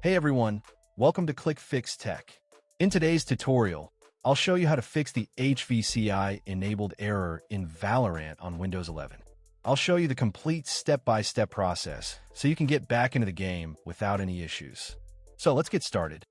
Hey everyone, welcome to ClickFix Tech. In today's tutorial, I'll show you how to fix the HVCI Enabled Error in Valorant on Windows 11. I'll show you the complete step-by-step process so you can get back into the game without any issues. So let's get started.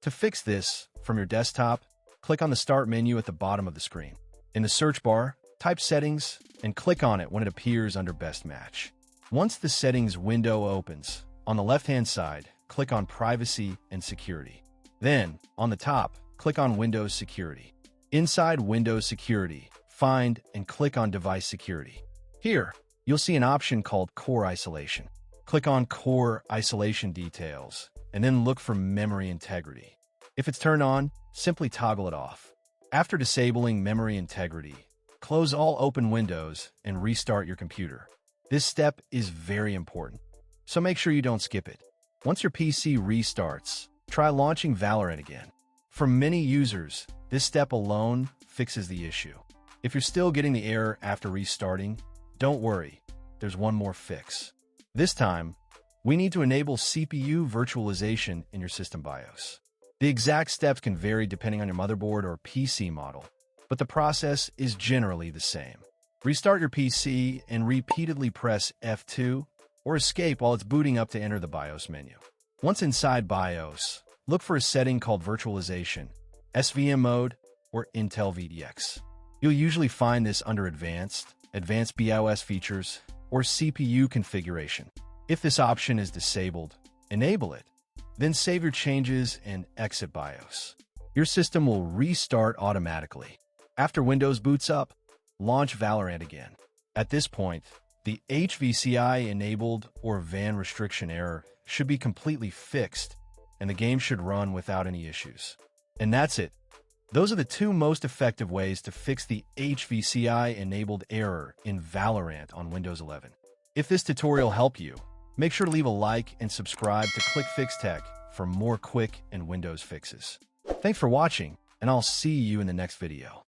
To fix this, from your desktop, click on the Start menu at the bottom of the screen. In the search bar, type Settings and click on it when it appears under Best Match. Once the Settings window opens, on the left-hand side, click on Privacy and Security. Then, on the top, click on Windows Security. Inside Windows Security, find and click on Device Security. Here, you'll see an option called Core Isolation. Click on Core Isolation Details, and then look for Memory Integrity. If it's turned on, simply toggle it off. After disabling Memory Integrity, close all open windows and restart your computer. This step is very important, so make sure you don't skip it. Once your PC restarts, try launching Valorant again. For many users, this step alone fixes the issue. If you're still getting the error after restarting, don't worry, there's one more fix. This time, we need to enable CPU virtualization in your system BIOS. The exact steps can vary depending on your motherboard or PC model, but the process is generally the same. Restart your PC and repeatedly press F2 or Escape while it's booting up to enter the BIOS menu. Once inside BIOS, look for a setting called Virtualization, SVM mode, or Intel VDX. You'll usually find this under Advanced BIOS features, or CPU configuration. If this option is disabled, enable it. Then save your changes and exit BIOS. Your system will restart automatically. After Windows boots up, launch Valorant again. At this point, the HVCI enabled or VAN restriction error should be completely fixed, and the game should run without any issues. And that's it. Those are the two most effective ways to fix the HVCI enabled error in Valorant on Windows 11. If this tutorial helped you, make sure to leave a like and subscribe to ClickFix Tech for more quick and Windows fixes. Thanks for watching, and I'll see you in the next video.